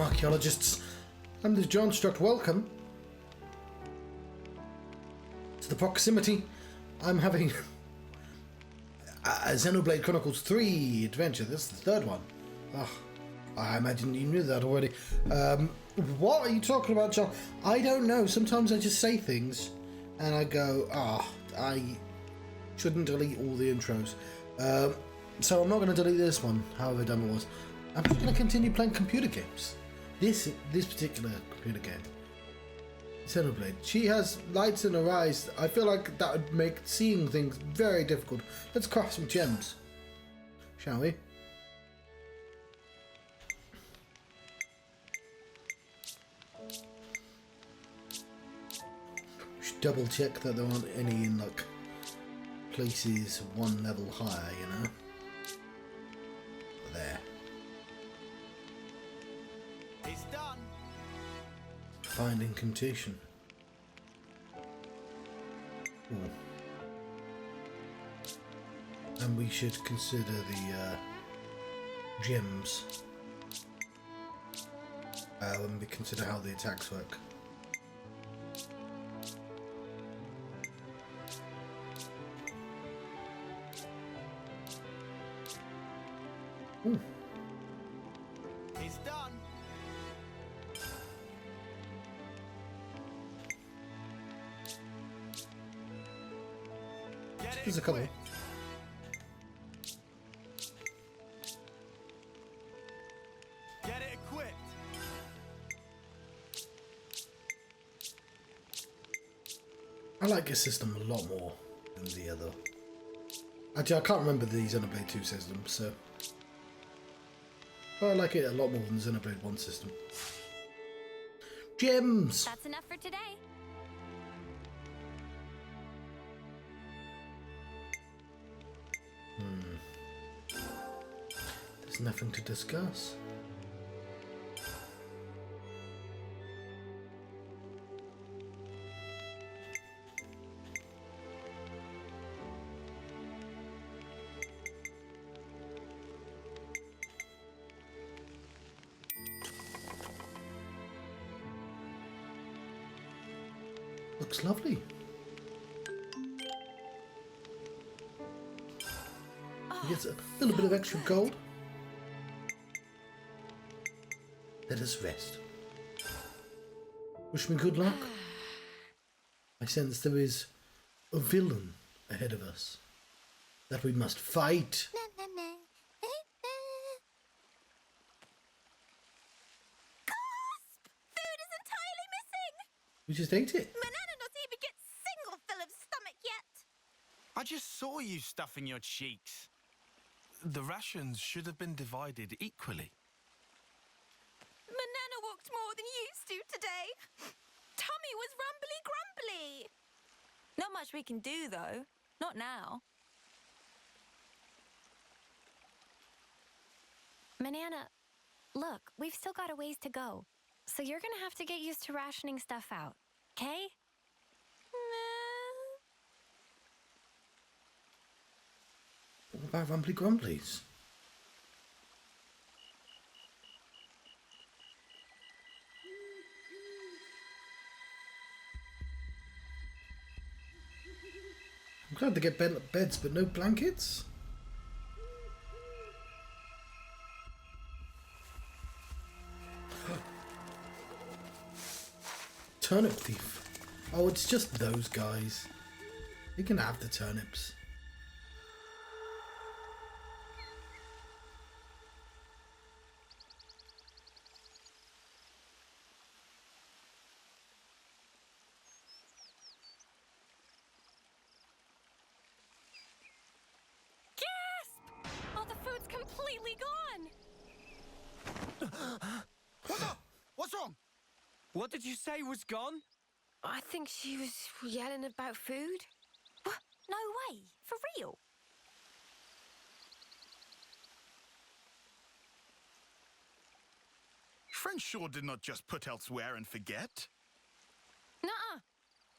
archaeologists. I'm the Johnstruct. Welcome to the proximity. I'm having a Xenoblade Chronicles 3 adventure. This is the third one. Oh, I imagine you knew that already. What are you talking about, John? I don't know. Sometimes I just say things and I go, I shouldn't delete all the intros. So I'm not going to delete this one, however dumb it was. I'm just going to continue playing computer games. This particular computer game. Xenoblade. She has lights in her eyes. I feel like that would make seeing things very difficult. Let's craft some gems, shall we? Just double check that there aren't any in like places one level higher, you know. There. It's done. Find incantation. Ooh. And we should consider the gems when we consider how the attacks work. Ooh. It's done. There's a couple. Get it equipped. I like this system a lot more than the other. Actually, I can't remember the Xenoblade 2 system, so... But I like it a lot more than the Xenoblade 1 system. Gems! That's enough for today. There's nothing to discuss. Looks lovely. He gets a little bit of extra gold. Let us rest. Wish me good luck. I sense there is a villain ahead of us that we must fight. Gasp! Food is entirely missing! We just ate it. Banana not even get single fill of stomach yet! I just saw you stuffing your cheeks. The rations should have been divided equally. Banana walked more than used to today. Tummy was rumbly-grumbly. Not much we can do, though. Not now. Banana, look, we've still got a ways to go. So you're gonna have to get used to rationing stuff out, okay? What about Rumbly Grumblies? I'm glad to get beds, but no blankets. Turnip thief. Oh, it's just those guys. You can have the turnips. Completely gone! What's wrong? What did you say was gone? I think she was yelling about food. What? No way. For real? Friend sure did not just put elsewhere and forget. Nuh-uh.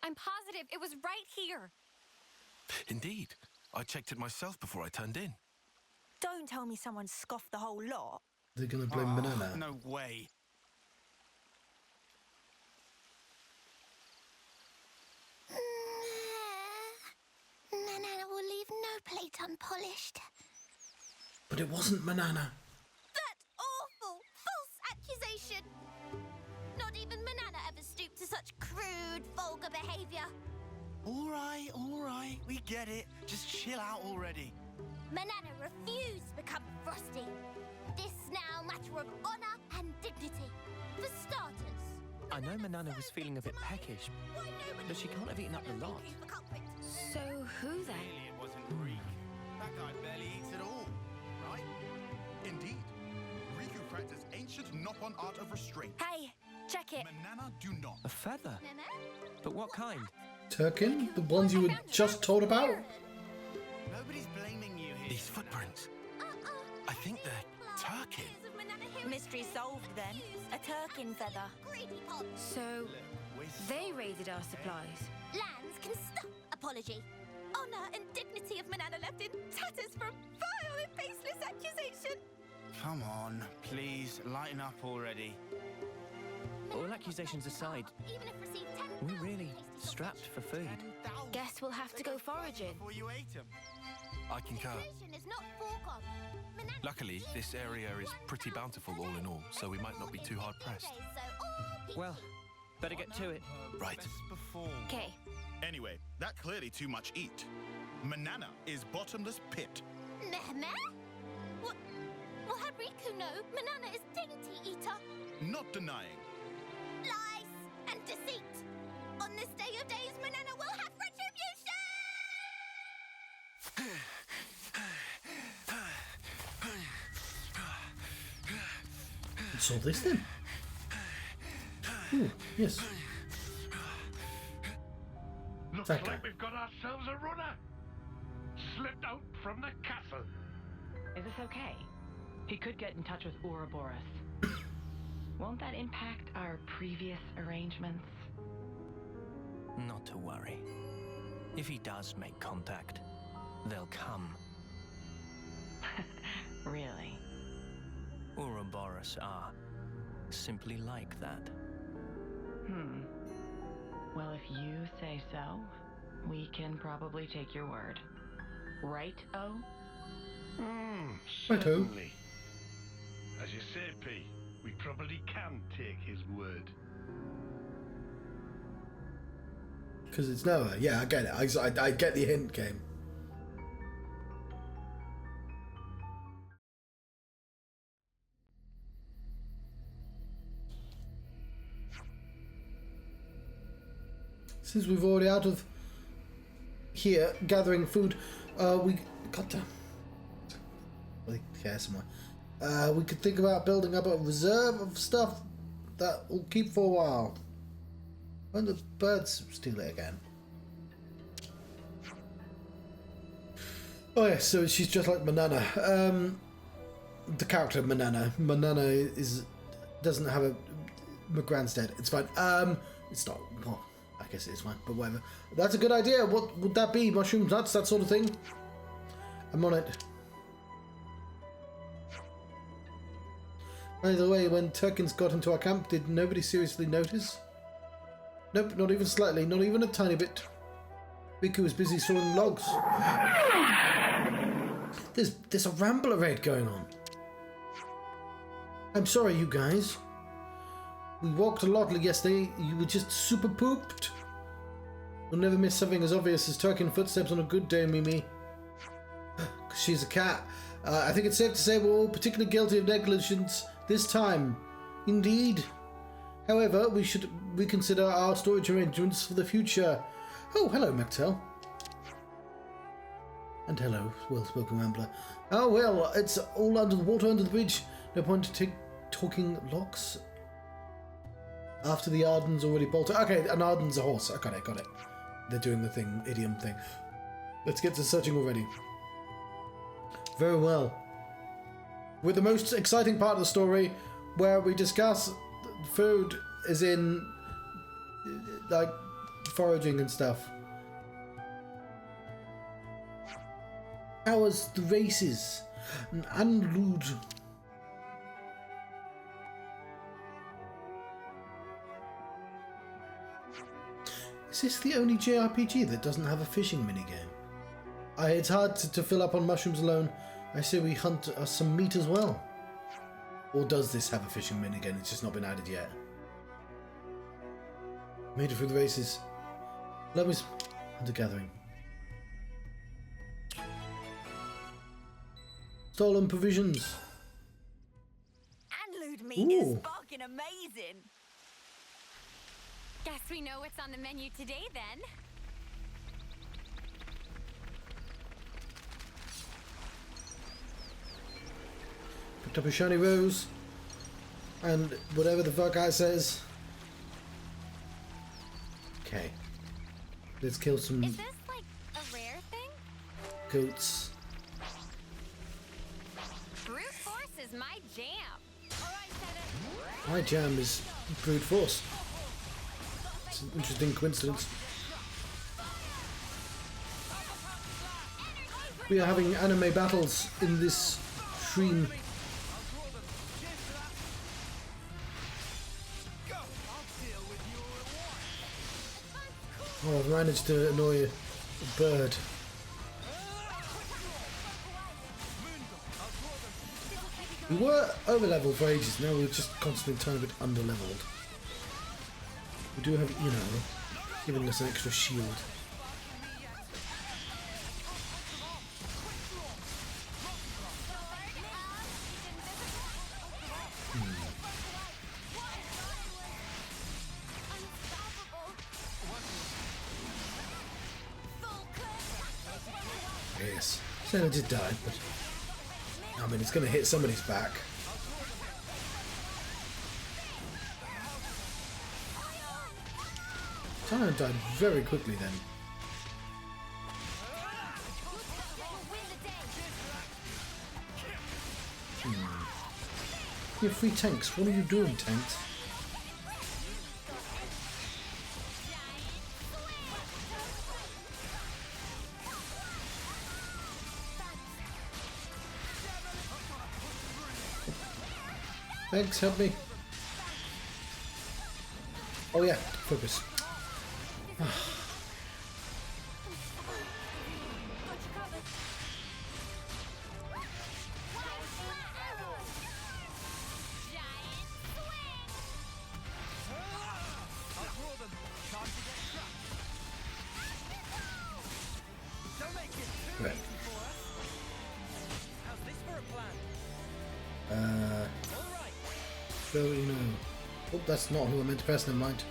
I'm positive it was right here. Indeed. I checked it myself before I turned in. Don't tell me someone scoffed the whole lot. They're gonna blame Banana. No way. will leave no plate unpolished. But it wasn't Manana. That awful, false accusation! Not even Manana ever stooped to such crude, vulgar behaviour. All right, we get it. Just chill out already. Manana refused to become Frosty. This now matter of honour and dignity. For starters. I know Manana was feeling a bit peckish, but she can't have eaten up the lot. So who then? Clearly it wasn't Reek. That guy barely eats at all, right? Indeed. Riku practiced ancient knock-on art of restraint. Hey, check it. Manana do not. A feather? But what kind? Turkin? The ones you were just told about? Nobody's blaming you here. These footprints. I think they're Turkin. Mystery solved then. A Turkin feather. So, they raided our supplies. Lands can stop apology. Honour and dignity of Manana left in tatters from vile and baseless accusation. Come on, please, lighten up already. All accusations aside, Even if received 10,000 we're really tasty strapped for food. Guess we'll have to go foraging. Before you ate them. I concur. Situation is not foregone. Manana Luckily, this area is pretty bountiful all in all, so we might not be too hard pressed. so all people Well, better get to it. Right. Best before. Okay. Anyway, that clearly too much eat. Manana is bottomless pit. Meh? What? Well, had Riku know Manana is dainty eater? Not denying. Lies and deceit. On this day of days, Manana will have retribution! What's all this then? Ooh, yes. Looks That guy. like we've got ourselves a runner. Slipped out from the castle. Is this okay? He could get in touch with Ouroboros. Won't that impact our previous arrangements? Not to worry. If he does make contact, they'll come. Really? Ouroboros are simply like that. Well, if you say so, we can probably take your word. Right, O? Righto. Certainly. As you say, P, we probably can take his word. Because it's Noah. Yeah, I get it. I get the hint, game. Since we've already out of here gathering food, we goddamn. Yeah, somewhere. We could think about building up a reserve of stuff that will keep for a while. When the birds steal it again. Oh yeah, so she's just like Manana. The character Manana. Manana doesn't have a McGrand's dead. It's fine. It's not. Well, I guess it is fine, but whatever. That's a good idea. What would that be? Mushrooms, nuts, that sort of thing. I'm on it. By the way, when Turkins got into our camp, did nobody seriously notice? Nope, not even slightly, not even a tiny bit. Riku was busy sawing logs. There's a Rambler raid going on. I'm sorry, you guys. We walked a lot yesterday. You were just super pooped. We'll never miss something as obvious as Turkin footsteps on a good day, Mimi. 'Cause she's a cat. I think it's safe to say we're all particularly guilty of negligence this time. Indeed. However, we should reconsider our storage arrangements for the future. Oh, hello, Mactel. And hello, well-spoken Rambler. Oh, well, it's all under the water under the bridge. No point to talking locks. After the Arden's already bolted. Okay, an Arden's a horse. I got it. They're doing the thing, idiom thing. Let's get to searching already. Very well. With the most exciting part of the story, where we discuss food, as in, like, foraging and stuff. How was the races? Unlude. Is this the only JRPG that doesn't have a fishing minigame? It's hard to fill up on mushrooms alone. I say we hunt some meat as well. Or does this have a fishing minigun? It's just not been added yet. Made it through the races. Lobbies. Hunter-gathering. Stolen provisions. And lewd meat is sparking amazing. Guess we know what's on the menu today then. Picked up a shiny rose. And whatever the fuck I says. Okay. Let's kill some Is this like a rare thing? goats. Brute force is my jam. Alright, Seven. My jam is brute force. It's an interesting coincidence. We are having anime battles in this stream. Oh, I've managed to annoy a bird. We were over leveled for ages, now we're just constantly a tiny bit under leveled. We do have, you know, giving us an extra shield. Yes, Senna did die, but I mean, it's going to hit somebody's back. Tyrant died very quickly then. You have free tanks. What are you doing, tanks? Thanks, help me. Oh yeah, focus. Right. So you know. Oh, that's not who I meant to press, never mind.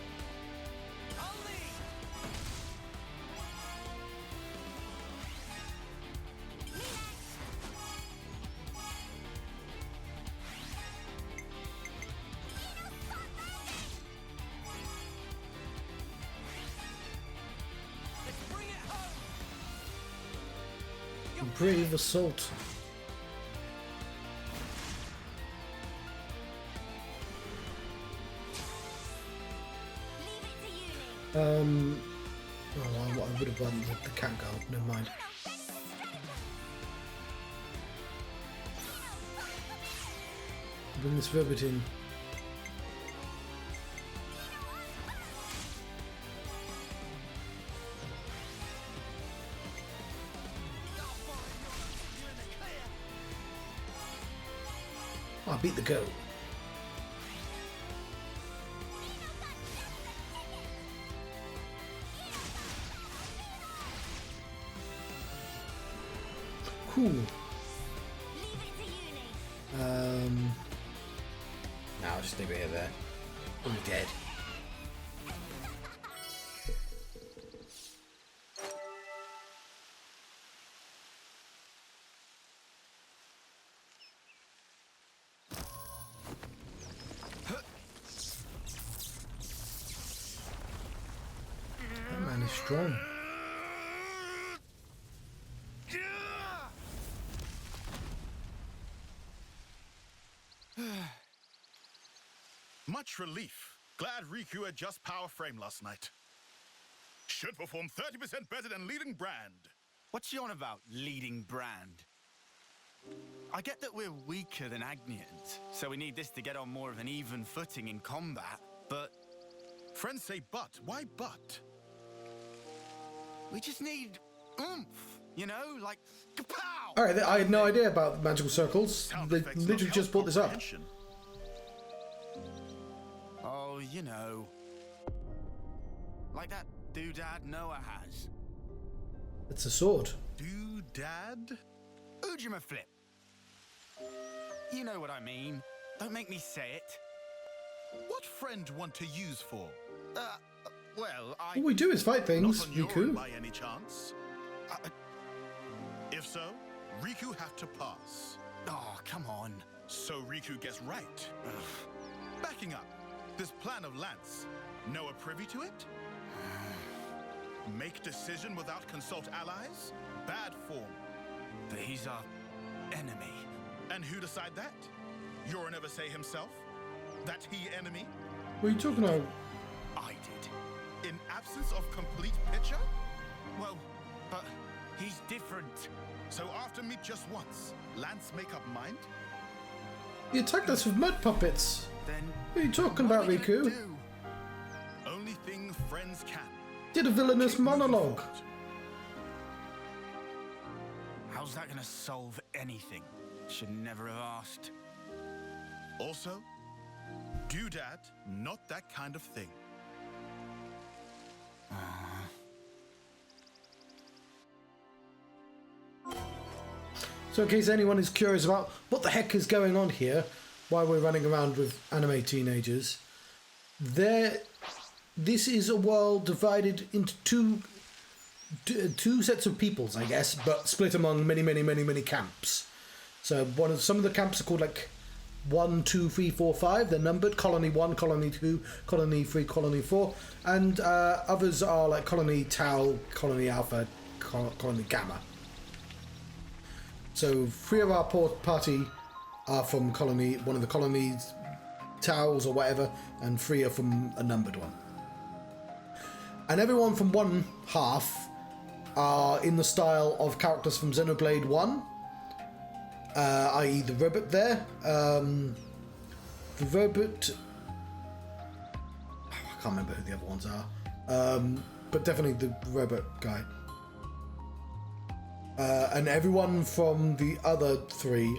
Brave assault. Oh, I would have won the cat girl, never mind. Bring this rabbit in. I beat the goat. Cool. No, I'll just leave it here there. We'll be dead. That man is strong. Much relief. Glad Riku had just power frame last night. Should perform 30% better than leading brand. What's you on about, leading brand? I get that we're weaker than Agnians, so we need this to get on more of an even footing in combat, but... Friends say but. Why but? we just need oomph. You know, like, kapow! All right, I had no idea about magical circles. Sound They effects literally not just help brought this up. comprehension. Oh, you know. Like that doodad Noah has. It's a sword. Doodad? Ujima flip. You know what I mean. Don't make me say it. What friend want to use for? Well, All we do is fight things, Not on your Riku. own by any chance? If so, Riku have to pass. Oh, come on. So Riku gets right. Backing up, this plan of Lance, Noah privy to it? Make decision without consult allies? Bad form. But he's our enemy. And who decide that? You'll never say himself? That he enemy? What are you talking about? I did. In absence of complete picture? Well, but he's different. So after meet just once, Lance make up mind? You attacked us with mud puppets. Then What are you talking what about, are we gonna Riku? do? Only thing friends can. Did a villainous Keep moving monologue. forward. How's that gonna solve anything? Should never have asked. Also, doodad, not that kind of thing. So in case anyone is curious about what the heck is going on here, why we're running around with anime teenagers, this is a world divided into two sets of peoples, I guess, but split among many camps. So some of the camps are called like 1, 2, 3, 4, 5. They're numbered: Colony 1, Colony 2, Colony 3, Colony 4, and others are like Colony Tau, Colony Alpha, Colony Gamma. So 3 of our party are from one of the colonies, Taus or whatever, and 3 are from a numbered one. And everyone from one half are in the style of characters from Xenoblade 1, i.e. the robot there. The robot... I can't remember who the other ones are. But definitely the robot guy. And everyone from the other 3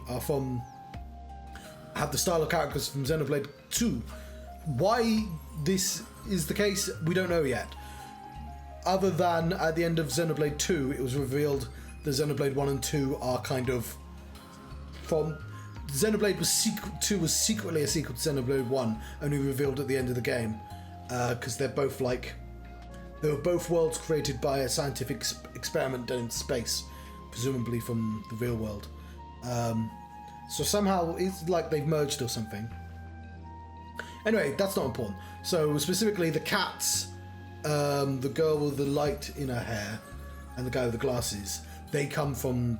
have the style of characters from Xenoblade 2. Why this is the case, we don't know yet. Other than at the end of Xenoblade 2, it was revealed that Xenoblade 1 and 2 are kind of from... Xenoblade 2 was secretly a sequel to Xenoblade 1, only revealed at the end of the game. Because they're both like... They were both worlds created by a scientific experiment done in space, presumably from the real world. So somehow it's like they've merged or something. Anyway, that's not important. So specifically the cats, the girl with the light in her hair and the guy with the glasses, they come from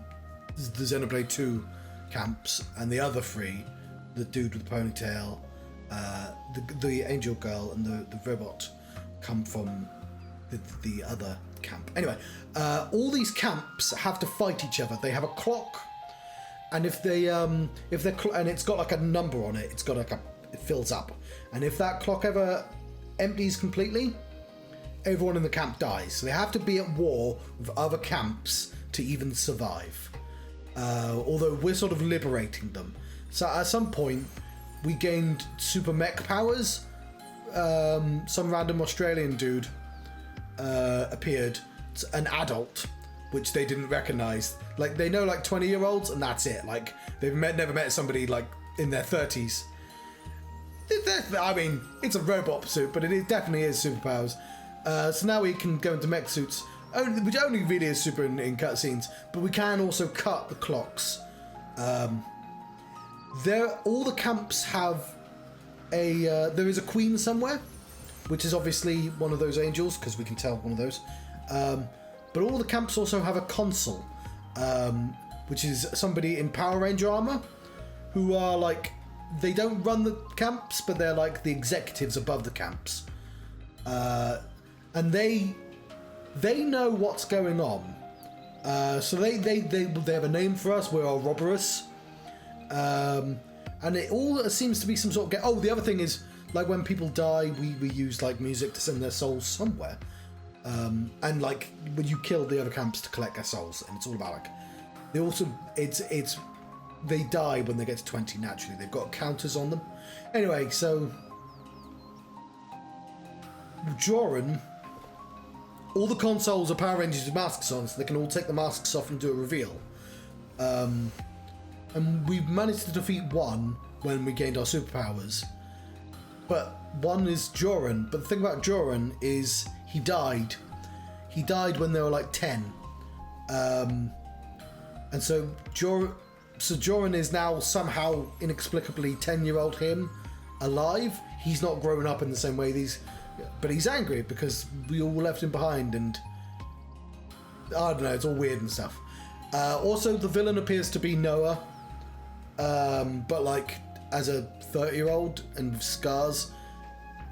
the Xenoblade 2 camps, and the other 3, the dude with the ponytail, the angel girl and the robot, come from the other camp. Anyway, all these camps have to fight each other. They have a clock, and if and it's got like a number on it. It's got it fills up, and if that clock ever empties completely, everyone in the camp dies. So they have to be at war with other camps to even survive. Although we're sort of liberating them. So at some point, we gained super mech powers. Some random Australian dude appeared, an adult, which they didn't recognize. Like, they know like 20-year-olds, and that's it. Like, they've never met somebody like in their 30s. I mean, it's a robot suit, but it definitely is superpowers. So now we can go into mech suits, which only really is super in cutscenes, but we can also cut the clocks. All the camps have there is a queen somewhere, which is obviously one of those angels, because we can tell one of those. But all the camps also have a consul, which is somebody in Power Ranger armor, who are like, they don't run the camps, but they're like the executives above the camps. And they know what's going on. So they have a name for us. We're Ouroboros. And it all seems to be some sort of... Oh, the other thing is, like, when people die, we use like music to send their souls somewhere. And like when you kill the other camps to collect their souls, and it's all about like they also they die when they get to 20 naturally. They've got counters on them. Anyway, so Joran, all the consoles are Power Rangers with masks on, so they can all take the masks off and do a reveal. And we've managed to defeat one when we gained our superpowers. But one is Joran. But the thing about Joran is he died. He died when they were like 10. And so Joran is now somehow inexplicably 10-year-old him alive. He's not grown up in the same way but he's angry because we all left him behind, and I don't know, it's all weird and stuff. Also, the villain appears to be Noah, but like as a 30-year-old and with scars.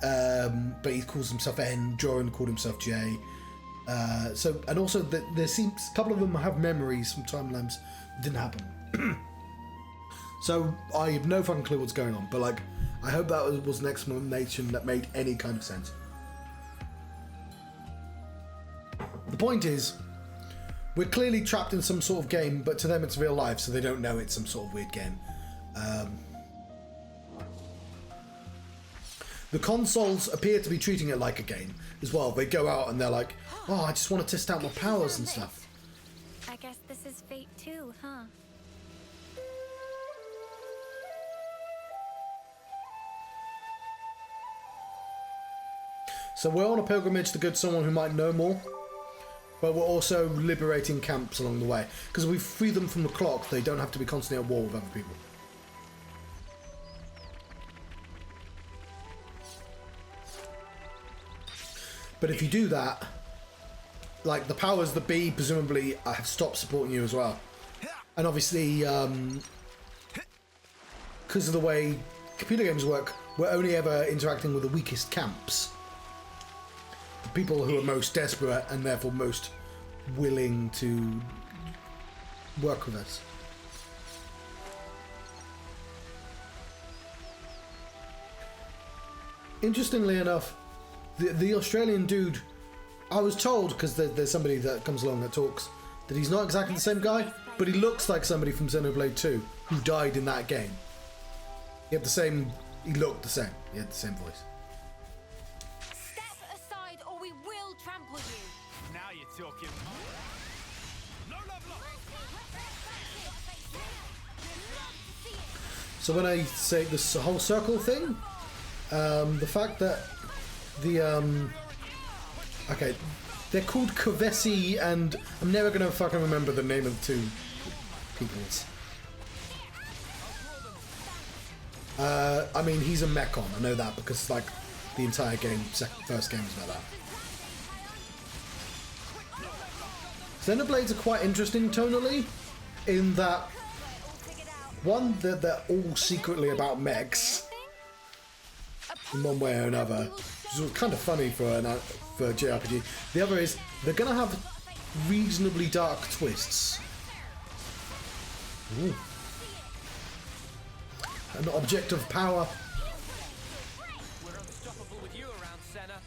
But he calls himself N. Joran called himself J. And also there seems a couple of them have memories from timelines that didn't happen. So I have no fucking clue what's going on, but like I hope that was an explanation that made any kind of sense. The point is, we're clearly trapped in some sort of game, but to them it's real life, so they don't know it's some sort of weird game. The consoles appear to be treating it like a game as well. They go out and they're like, oh, I just want to test out my powers and stuff. I guess this is fate too, huh? So we're on a pilgrimage to go to someone who might know more, but we're also liberating camps along the way. Because if we free them from the clock, they don't have to be constantly at war with other people. But if you do that, like the powers that be presumably have stopped supporting you as well. And obviously, because of the way computer games work, we're only ever interacting with the weakest camps. The people who are most desperate and therefore most willing to work with us. Interestingly enough, the Australian dude, I was told, because there's somebody that comes along that talks, that he's not exactly the same guy, but he looks like somebody from Xenoblade 2 who died in that game. He looked the same. He had the same voice. Step aside or we will trample you. Now you're talking. So when I say this whole circle thing, the fact that okay, they're called Kavesi, and I'm never gonna fucking remember the name of the two peoples. I mean, he's a Mechon, I know that, because like the entire game, first game is about that. Xenoblades are quite interesting tonally, in that one, they're all secretly about mechs in one way or another, which is kind of funny for a JRPG. The other is they're gonna have reasonably dark twists. Ooh. An object of power. We're unstoppable with you around, Senna.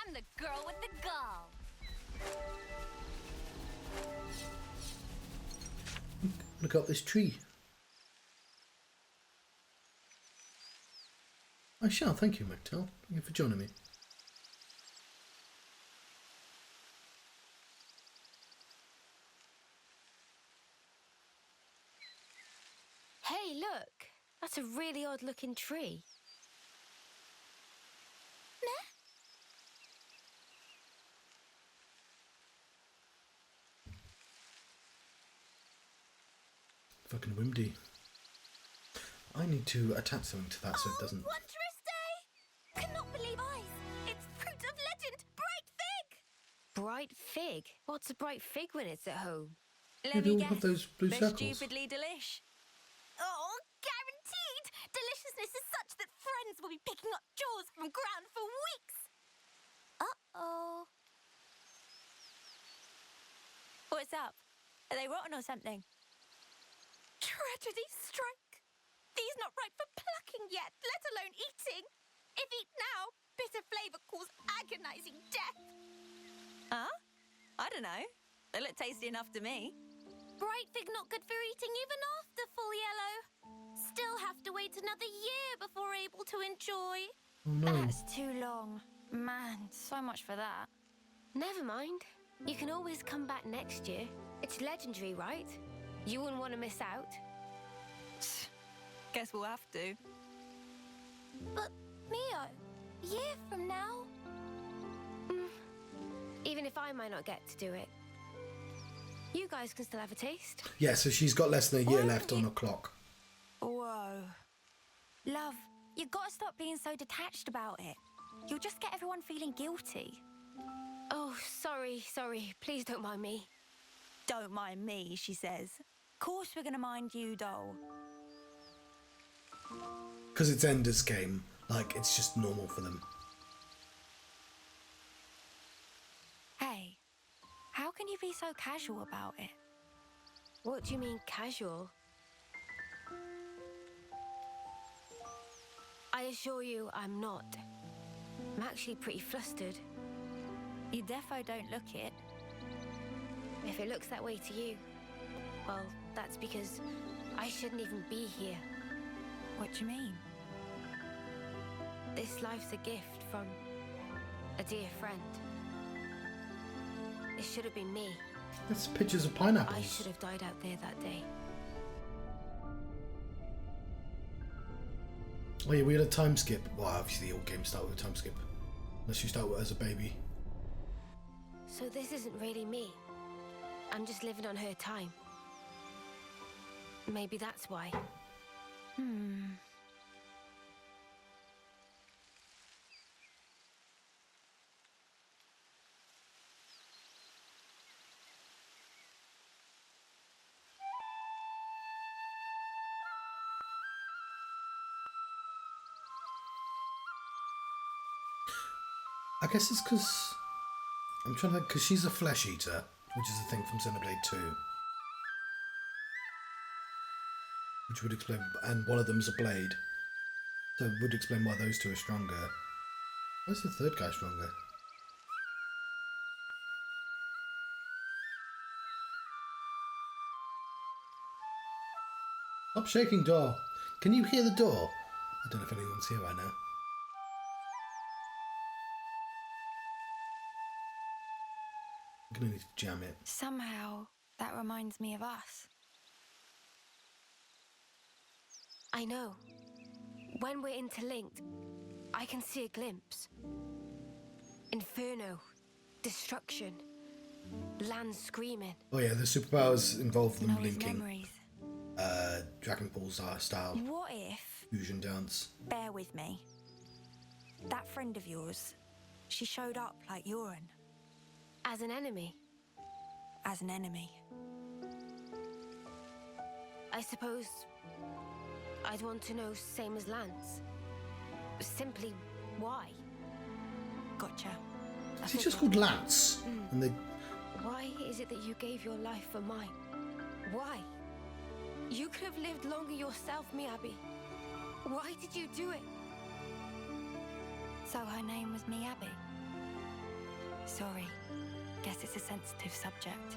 I'm the girl with the gall. Look up this tree. I shall, thank you, McTell. Thank you for joining me. Hey, look. That's a really odd-looking tree. Nah? Fucking windy. I need to attach something to that so it doesn't... Wondrous day! Cannot believe eyes. It's fruit of legend, bright fig! Bright fig? What's a bright fig when it's at home? Yeah, they all have those blue They're circles. stupidly delish. Oh, guaranteed! Deliciousness is such that friends will be picking up jaws from ground for weeks! Uh-oh. What's up? Are they rotten or something? Tragedy strike. These not ripe for plucking yet, let alone eating. If eat now, bitter flavour cause agonising death. Huh? I don't know. They look tasty enough to me. Bright fig not good for eating even after full yellow. Still have to wait another year before able to enjoy. Oh no. That's too long. Man, so much for that. Never mind. You can always come back next year. It's legendary, right? You wouldn't want to miss out. Guess we'll have to. But, Mio, year from now? Even if I might not get to do it, you guys can still have a taste. Yeah, so she's got less than a year left on her clock. Whoa. Love, you gotta stop being so detached about it. You'll just get everyone feeling guilty. Oh, sorry. Please don't mind me. Don't mind me, she says. Course we're gonna mind you, doll. Because it's Ender's Game. Like, it's just normal for them. Hey, how can you be so casual about it? What do you mean, casual? I assure you, I'm not. I'm actually pretty flustered. You defo don't look it. If it looks that way to you, well, that's because I shouldn't even be here. What do you mean? This life's a gift from a dear friend. It should have been me. That's pictures of pineapples. I should have died out there that day. Oh yeah, we had a time skip. Well, obviously all games start with a time skip. Unless you start as a baby. So this isn't really me. I'm just living on her time. Maybe that's why. I guess it's because I'm trying to, because she's a flesh eater, which is a thing from Xenoblade 2, which would explain, and one of them's a blade, so it would explain why those two are stronger. Where's the third guy stronger? Stop shaking, door. Can you hear the door? I don't know if anyone's here right now. I'm gonna need to jam it. Somehow, that reminds me of us. I know. When we're interlinked, I can see a glimpse. Inferno, destruction, land screaming. Oh yeah, the superpowers involve them Noah's linking. memories. Dragon Ball Z style What if, fusion dance. bear with me, that friend of yours, she showed up like urine, As an enemy, as an enemy? I suppose I'd want to know, same as Lance. Simply why? Gotcha. Is he just called Lance? And they. Why is it that you gave your life for mine? Why? You could have lived longer yourself, Miyabi. Why did you do it? So her name was Miyabi? Sorry. Guess it's a sensitive subject.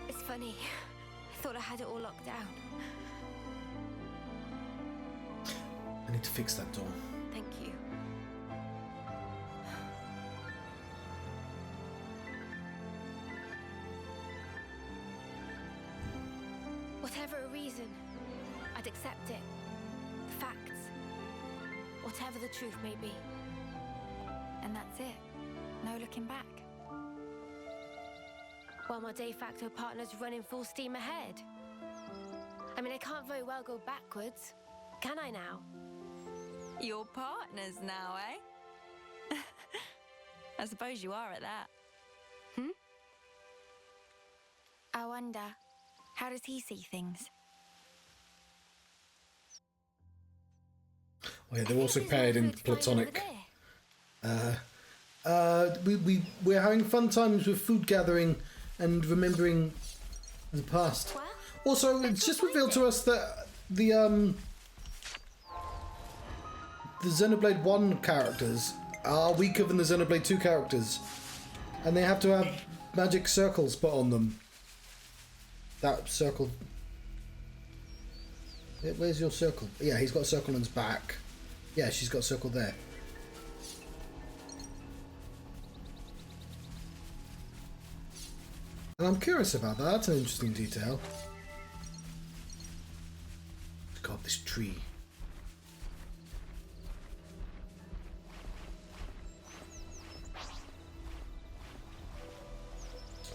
It's funny. I thought I had it all locked down. I need to fix that door. Thank you. Whatever a reason, I'd accept it. The facts. Whatever the truth may be. And that's it. No looking back. While my de facto partner's running full steam ahead. I mean, I can't very well go backwards, can I now? You're partners now, eh? I suppose you are at that. I wonder, how does he see things? Oh yeah, they're also paired in platonic. There. We're having fun times with food gathering and remembering the past. Well, Also, it's just revealed to us that the the Xenoblade 1 characters are weaker than the Xenoblade 2 characters. And they have to have magic circles put on them. That circle... Where's your circle? Yeah, he's got a circle on his back. Yeah, she's got a circle there. And I'm curious about that. That's an interesting detail. God, this tree.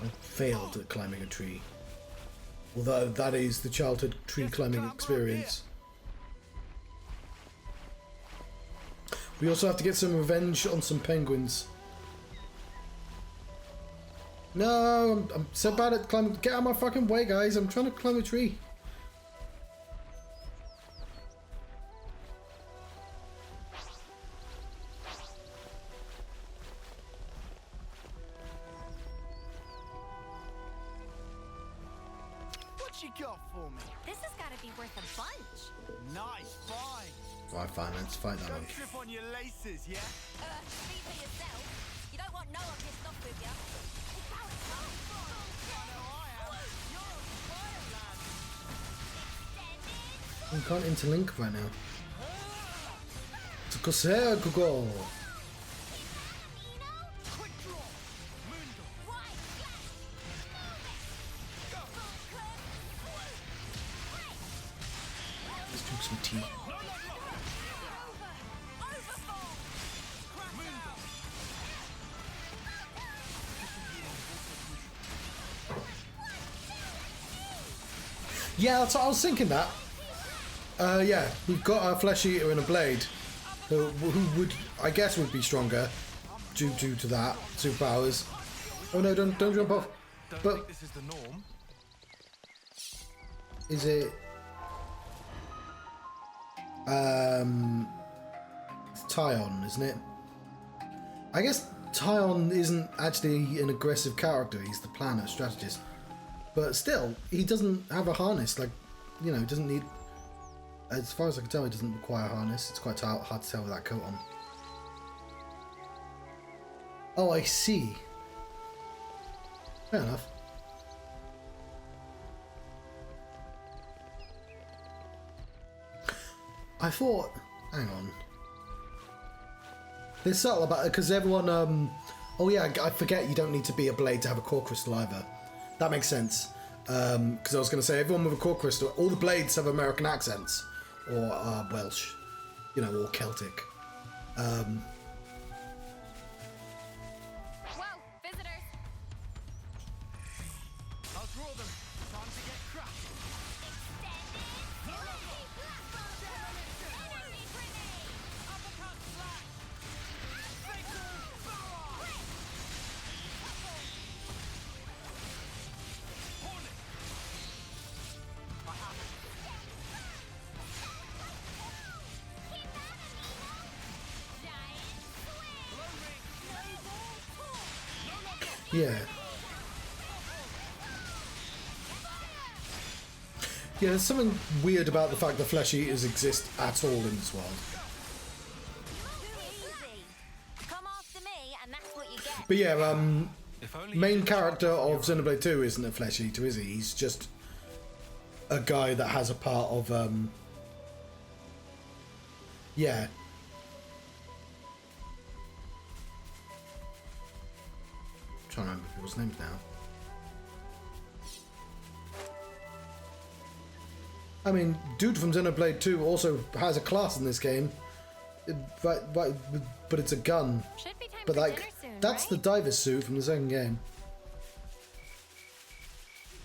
I failed at climbing a tree. Although that is the childhood tree climbing experience. We also have to get some revenge on some penguins. No, I'm so bad at climbing. Get out of my fucking way, guys. I'm trying to climb a tree. What you got for me? This has got to be worth a bunch. Nice find. Right, fine, let's fight that one. Don't trip on your laces, yeah? Speak for yourself. You don't want no one pissed off with you. We can't interlink right now. Go. Let's drink some tea. Yeah, that's what I was thinking that. Yeah, we've got a flesh eater and a blade, who would, I guess, would be stronger due to that superpowers. Oh no! Don't jump off. Don't think this is the norm. Is it? It's Tyon, isn't it? I guess Tyon isn't actually an aggressive character. He's the planner, strategist. But still, he doesn't have a harness. Like, you know, he doesn't need. As far as I can tell, he doesn't require a harness. It's quite hard to tell with that coat on. Oh, I see. Fair enough. I thought. Hang on. They're subtle about it because everyone. Oh yeah, I forget you don't need to be a blade to have a core crystal either. That makes sense. Because I was going to say everyone with a core crystal, all the blades have American accents. Or are Welsh, you know, or Celtic. Whoa, visitors! I'll draw them. Time to get crushed. Energy grenade! Uppercut slash. Fatal barrage. Hornet. I have it. Yeah. Yeah, there's something weird about the fact that flesh eaters exist at all in this world. Come after me, and that's what you get. But yeah, If only you main didn't character shout of Xenoblade 2 isn't a flesh eater, is he? He's just a guy that has a part of, yeah. I'm trying to remember people's names now. I mean, dude from Xenoblade 2 also has a class in this game, but it's a gun. Should be time But for like, dinner soon, that's right? the diver suit from the second game.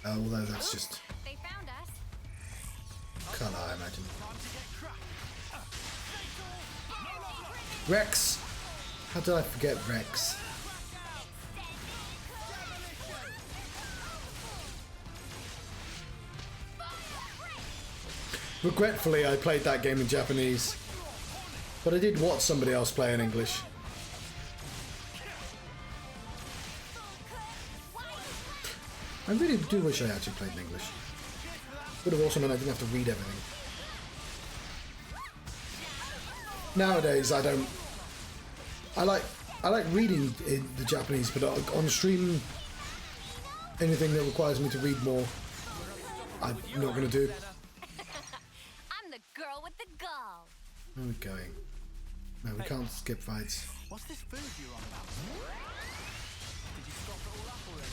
Although that's just They found us. colour, I imagine. Rex! How did I forget Rex? Regretfully, I played that game in Japanese, but I did watch somebody else play in English. I really do wish I actually played in English. Would have also meant I didn't have to read everything. nowadays I don't. I like reading in the Japanese, but on stream, anything that requires me to read more, I'm not going to do. I'm the girl with the gall. Where are we going? No, we can't skip fights. What's this food you're on about? Did you stop it all up already?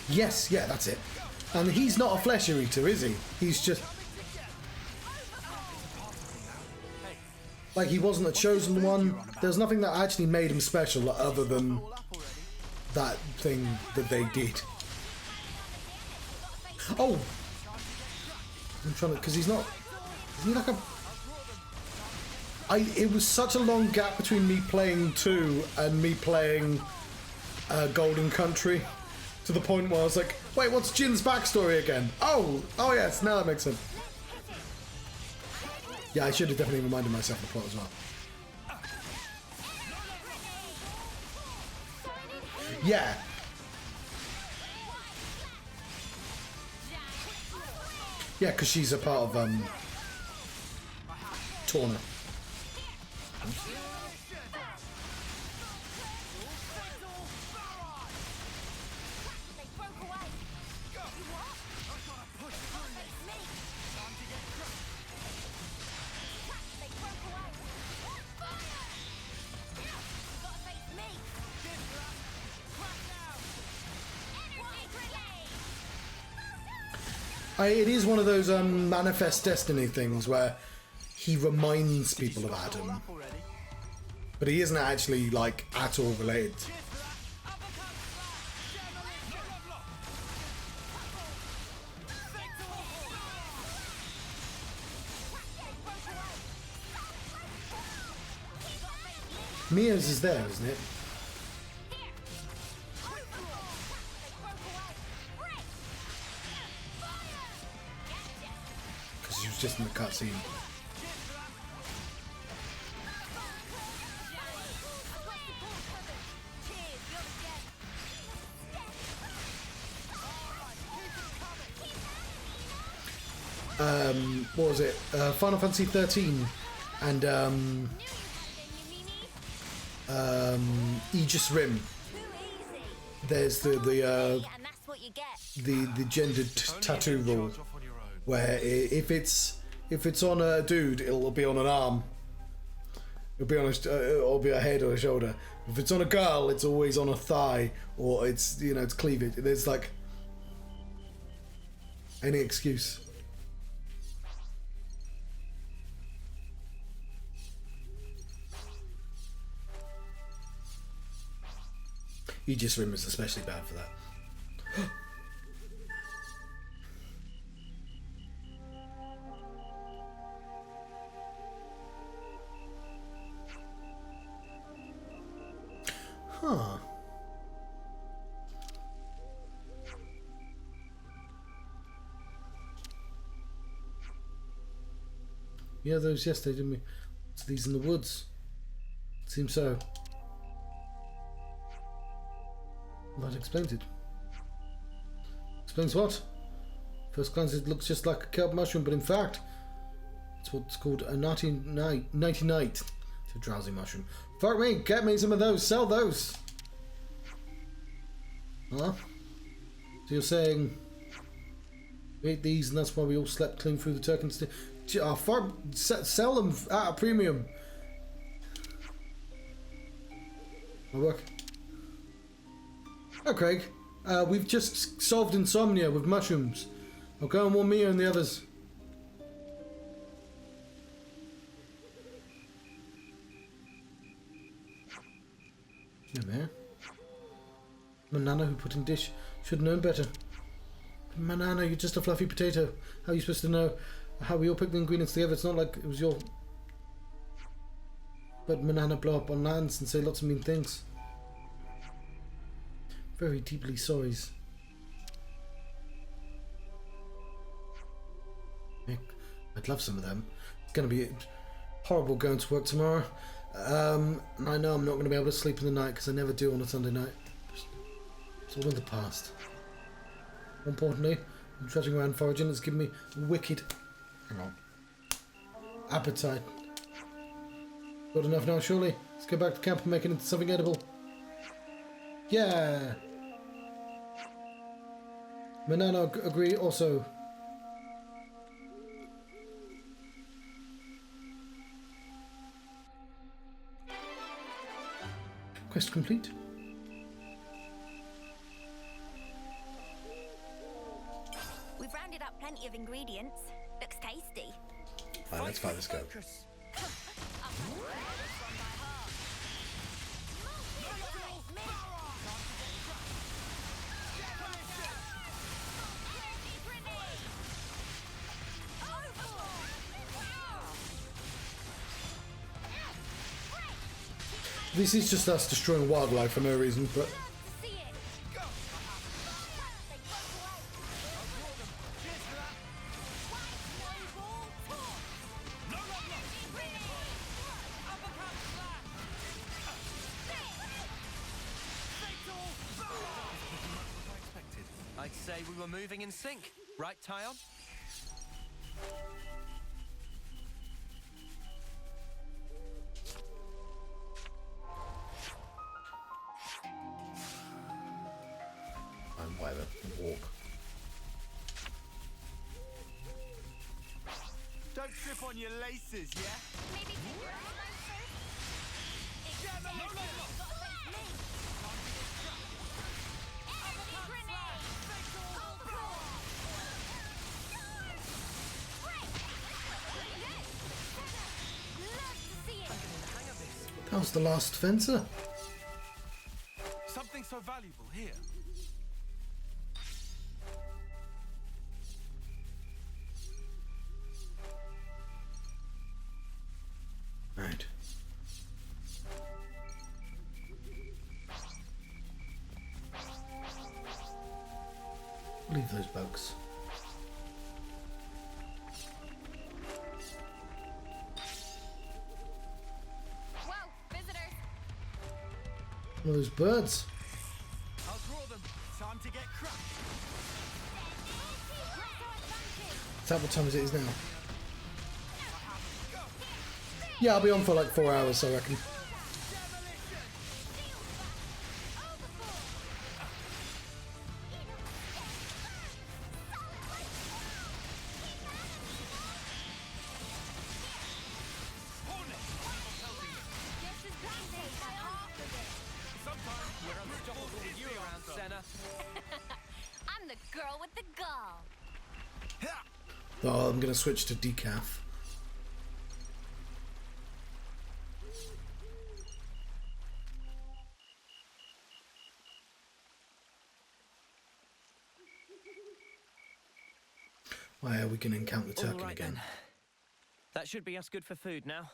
Yes, yeah, that's it. And he's not a flesh eater, is he? He's just... Like, he wasn't a chosen one. There's nothing that actually made him special other than that thing that they did. Oh! I'm trying to... Because he's not... Isn't he like a... It was such a long gap between me playing 2 and me playing Golden Country, to the point where I was like, wait, what's Jin's backstory again? Oh yes, now that makes sense. Yeah, I should have definitely reminded myself of the plot as well. Yeah. Yeah, because she's a part of Torna. It is one of those manifest destiny things where he reminds people of Adam, but he isn't actually like at all related. Mia's is there, isn't it? Because she was just in the cutscene. What was it? Final Fantasy 13 and Aegis Rim. There's the gendered tattoo rule, where if it's on a dude, it'll be on an arm. It'll be on it'll be a head or a shoulder. If it's on a girl, it's always on a thigh, or it's it's cleavage. There's like any excuse. Aegis Rim is especially bad for that. Huh. Yeah, those yesterday, didn't we? It's these in the woods. Seems so. That explains it. Explains what? First glance it looks just like a kelp mushroom, but in fact it's what's called a nighty night. It's a drowsy mushroom. Fuck me, get me some of those, sell those. Huh? So you're saying we ate these and that's why we all slept clean through the turkey and sell them at a premium. My work. Oh, Craig, we've just solved insomnia with mushrooms. I'll go and warn Mia and the others. Yeah, man. Manana who put in dish should have known better. Manana, you're just a fluffy potato. How are you supposed to know how we all picked the ingredients together? It's not like it was your... But Manana blow up on lands and say lots of mean things. Very deeply sorry. I'd love some of them. It's going to be horrible going to work tomorrow. And I know I'm not going to be able to sleep in the night because I never do on a Sunday night. It's all in the past. Importantly, I'm trudging around foraging. It's giving me wicked... Hang on. Appetite. Got enough now, surely? Let's go back to camp and make it into something edible. Yeah! Manana agree also. Quest complete. We've rounded up plenty of ingredients. Looks tasty. Alright, let's find this go. This is just us destroying wildlife for no reason, but... I'd say we were moving in sync, right, Tyon? Whatever, walk. Don't trip on your laces, yeah? Maybe That was the last fencer. Something so valuable here. Right. Leave those bugs. Whoa, visitors! One of those birds. I'll draw them. Time to get crushed. Is that what time it is now? Yeah, I'll be on for like 4 hours, I reckon. I'm the girl with the gall. Oh, I'm gonna switch to decaf. Why are we gonna encounter the turkey again? Then. That should be us good for food now.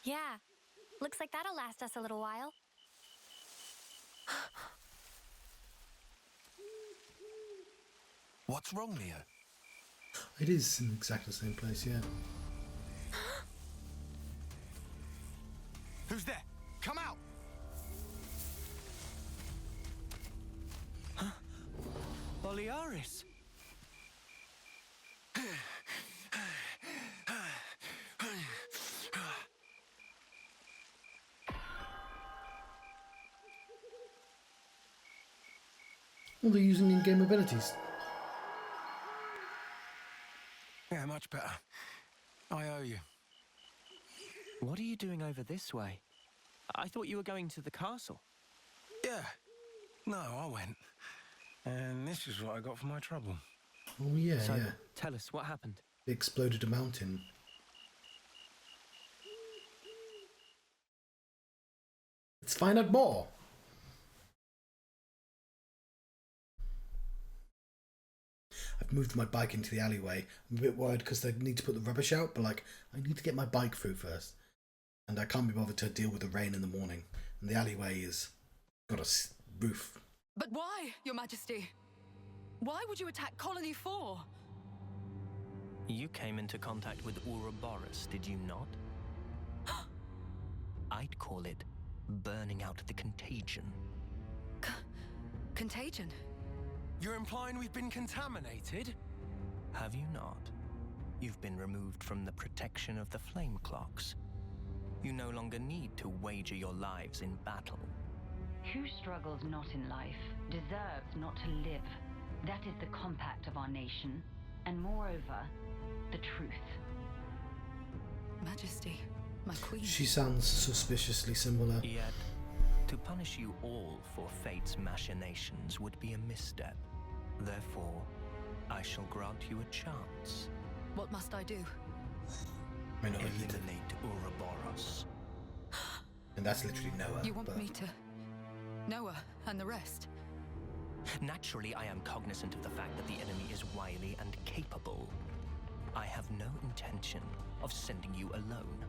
Yeah, looks like that'll last us a little while. What's wrong, Leo? It is in exactly the same place, yeah. Who's there? Come out! Boliaris! Well, they're using in-game abilities. Yeah, much better. I owe you. What are you doing over this way? I thought you were going to the castle. Yeah. No, I went. And this is what I got for my trouble. Oh yeah, So, yeah. tell us what happened. They exploded a mountain. Let's find out more. I've moved my bike into the alleyway. I'm a bit worried because they need to put the rubbish out, but like, I need to get my bike through first. And I can't be bothered to deal with the rain in the morning. And the alleyway is got a roof. But why, Your Majesty? Why would you attack Colony 4? You came into contact with Ouroboros, did you not? I'd call it burning out the contagion. Contagion? You're implying we've been contaminated? Have you not? You've been removed from the protection of the flame clocks. You no longer need to wager your lives in battle. Who struggles not in life deserves not to live. That is the compact of our nation, and moreover, the truth. Majesty, my queen. She sounds suspiciously similar. Yet, to punish you all for fate's machinations would be a misstep. Therefore, I shall grant you a chance. What must I do? May not eat it. Eliminate Ouroboros. And that's literally Noah. You want me to... Noah and the rest? Naturally, I am cognizant of the fact that the enemy is wily and capable. I have no intention of sending you alone.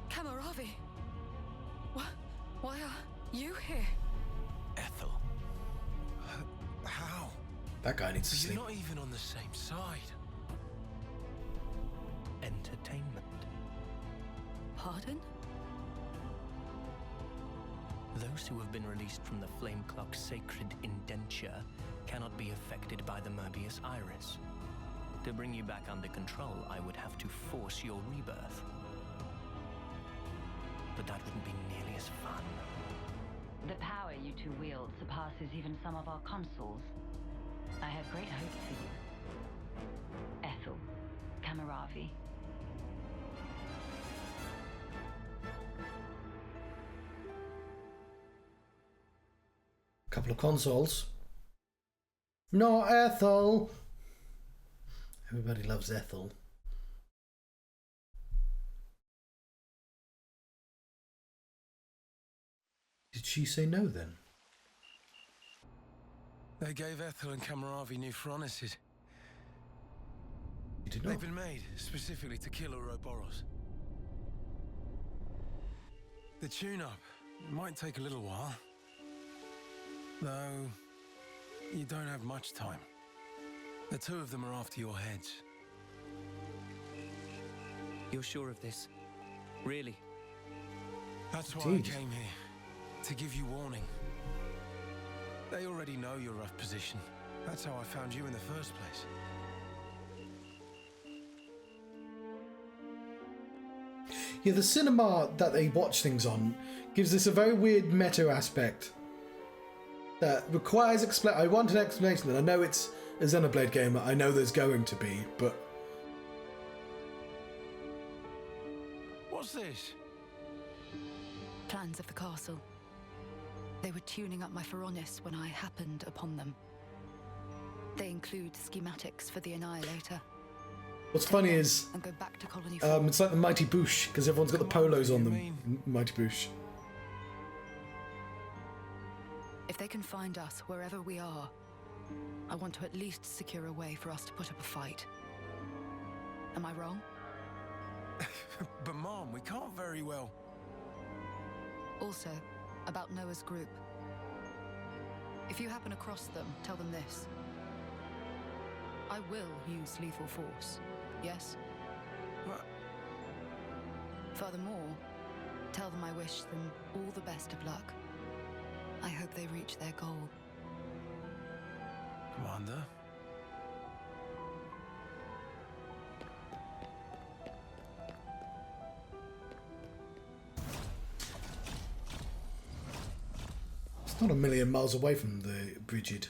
Kamaravi! Why are you here? Ethel. How? That guy needs to You're sleep. not even on the same side. Entertainment. Pardon? Those who have been released from the Flame Clock's sacred indenture cannot be affected by the Mobius Iris. To bring you back under control, I would have to force your rebirth. But that wouldn't be nearly as fun. The power you two wield surpasses even some of our consuls. I have great hope for you. Ethel, Kamaravi. Couple of consoles. Not Ethel. Everybody loves Ethel. Did she say no then? They gave Ethel and Kamaravi new furnaces. You did not. They've been made specifically to kill Ouroboros. The tune-up might take a little while. Though, you don't have much time. The two of them are after your heads. You're sure of this? Really? That's why Indeed. I came here. To give you warning. They already know your rough position. That's how I found you in the first place. Yeah, the cinema that they watch things on gives this a very weird meta aspect that requires I want an explanation, and I know it's a Xenoblade game. I know there's going to be, but What's this? Plans of the castle. They were tuning up my Feronis when I happened upon them. They include schematics for the Annihilator. what's funny is And go back to Colony 4. it's like the Mighty Boosh because everyone's got the polos on them. Mighty Boosh. If they can find us wherever we are, I want to at least secure a way for us to put up a fight. Am I wrong? But Mom, we can't very well. Also, about Noah's group. If you happen across them, tell them this. I will use lethal force, yes? What? Furthermore, tell them I wish them all the best of luck. I hope they reach their goal. Commander? It's not a million miles away from the Brigid.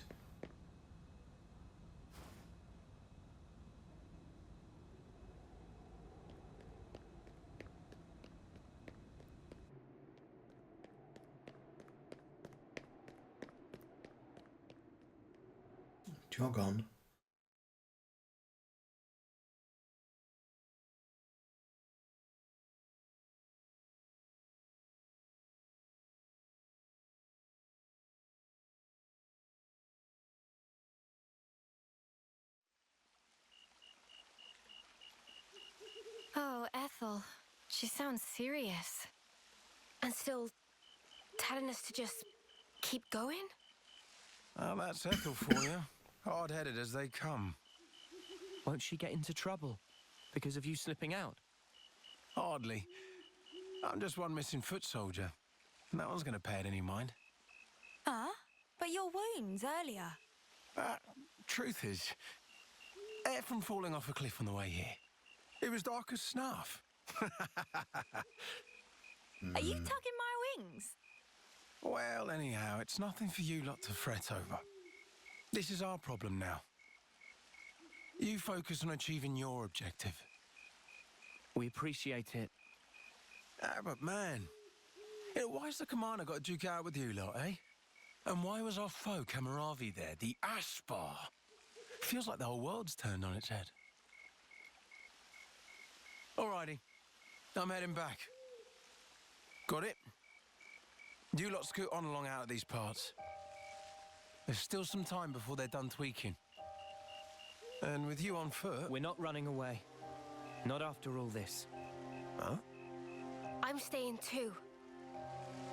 Jog on. Oh, Ethel. She sounds serious. And still telling us to just keep going? Oh, that's Ethel for you. Hard-headed as they come. Won't she get into trouble because of you slipping out? Hardly. I'm just one missing foot soldier. No one's going to pay it any mind. But your wounds earlier. Truth is, air from falling off a cliff on the way here. It was dark as snuff. Are you tugging my wings? Well, anyhow, it's nothing for you lot to fret over. This is our problem now. You focus on achieving your objective. We appreciate it. But man, why's the commander got to duke out with you lot, eh? And why was our foe Kamaravi there, the Aspar? Feels like the whole world's turned on its head. Alrighty, I'm heading back. Got it? You lot scoot on along out of these parts. There's still some time before they're done tweaking. And with you on foot... We're not running away. Not after all this. Huh? I'm staying too.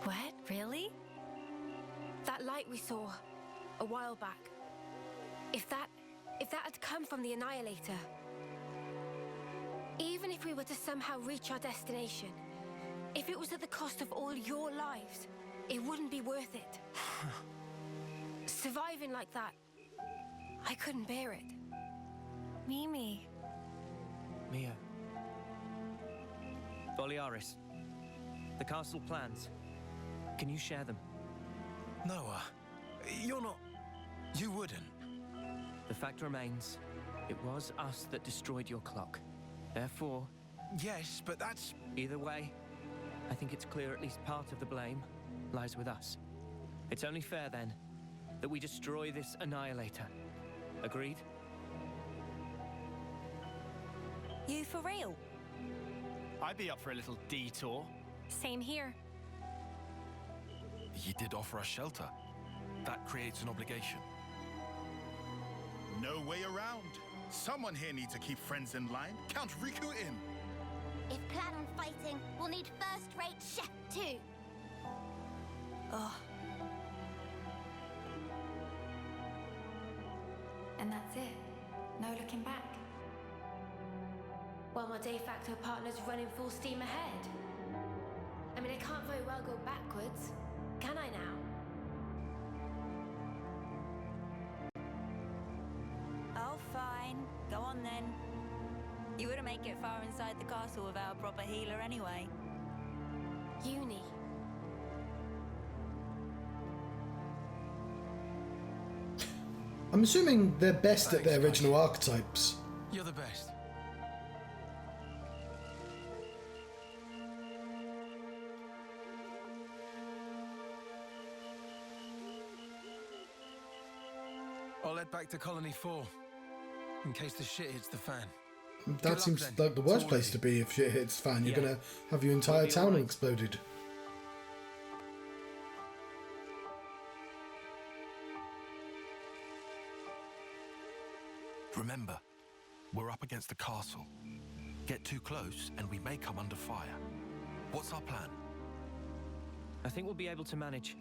What? Really? That light we saw a while back. If that had come from the Annihilator, even if we were to somehow reach our destination, if it was at the cost of all your lives, it wouldn't be worth it. Surviving like that, I couldn't bear it. Mimi. Mia. Boliaris. The castle plans. Can you share them? Noah, you're not... You wouldn't. The fact remains, it was us that destroyed your clock. Therefore... Yes, but that's... Either way, I think it's clear at least part of the blame lies with us. It's only fair, then, that we destroy this Annihilator. Agreed? You for real? I'd be up for a little detour. Same here. He did offer us shelter. That creates an obligation. No way around. Someone here needs to keep friends in line. Count Riku in. If plan on fighting, we'll need first-rate chef too. Oh. And that's it. No looking back. While my de facto partner's running full steam ahead. I mean, I can't very well go backwards, can I now? Oh, fine. Go on then. You wouldn't make it far inside the castle without a proper healer anyway. Uni. I'm assuming they're best at their original archetypes. You're the best. I'll head back to Colony 4, in case the shit hits the fan. That seems like the worst place to be if shit hits fan. You're gonna have your entire town exploded. Remember, we're up against the castle. Get too close and we may come under fire. What's our plan? I think we'll be able to manage,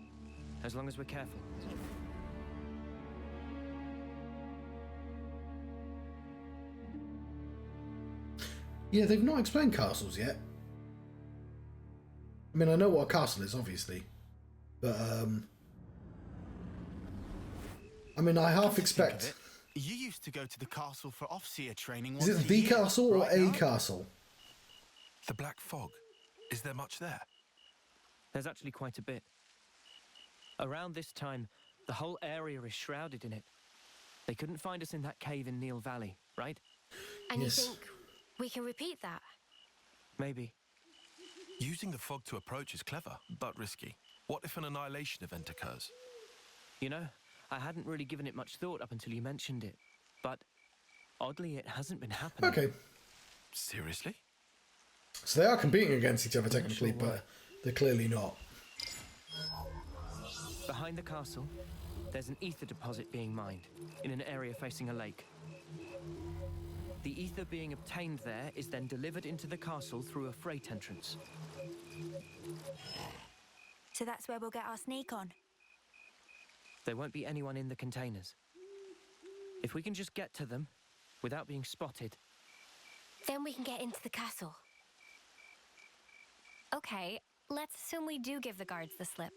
as long as we're careful. Yeah, they've not explained castles yet. I mean, I know what a castle is, obviously. But, I mean, I half expect... You used to go to the castle for off-seer training Is once it the castle or right a now? castle? The Black Fog. Is there much there? There's actually quite a bit. Around this time, the whole area is shrouded in it. They couldn't find us in that cave in Neil Valley, right? And Yes. you think we can repeat that? Maybe. Using the fog to approach is clever, but risky. What if an annihilation event occurs? You know, I hadn't really given it much thought up until you mentioned it. But, oddly, it hasn't been happening. Okay. Seriously? So they are competing against each other technically, but they're clearly not. Behind the castle, there's an ether deposit being mined, in an area facing a lake. The ether being obtained there is then delivered into the castle through a freight entrance. So that's where we'll get our sneak on. There won't be anyone in the containers. If we can just get to them, without being spotted... Then we can get into the castle. Okay, let's assume we do give the guards the slip.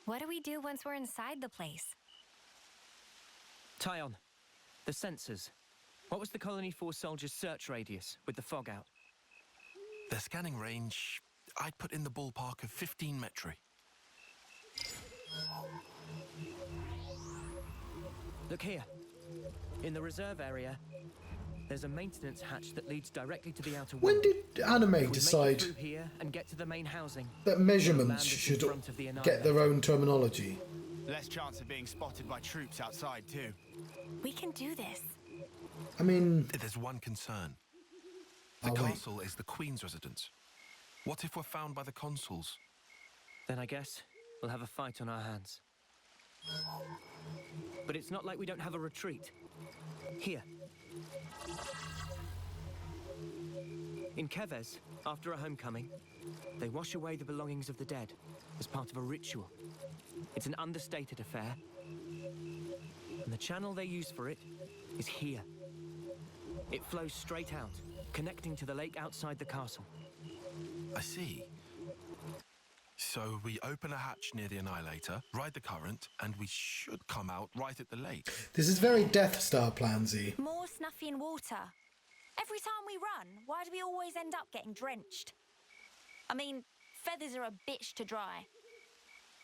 What do we do once we're inside the place? Tyon, the sensors. What was the Colony Force soldiers' search radius with the fog out? Their scanning range, I'd put in the ballpark of 15 metri. Look here. In the reserve area, there's a maintenance hatch that leads directly to the outer When wing. did anime decide Through here and get to the main housing, that measurements should get their own terminology? Less chance of being spotted by troops outside, too. We can do this. I mean... There's one concern. The castle is the Queen's residence. What if we're found by the consuls? Then I guess we'll have a fight on our hands. But it's not like we don't have a retreat. Here. In Kevez, after a homecoming, they wash away the belongings of the dead as part of a ritual. It's an understated affair. And the channel they use for it is here. It flows straight out, connecting to the lake outside the castle. I see. So we open a hatch near the Annihilator, ride the current, and we should come out right at the lake. This is very Death Star plansy. More snuffy in water. Every time we run, why do we always end up getting drenched? I mean, feathers are a bitch to dry.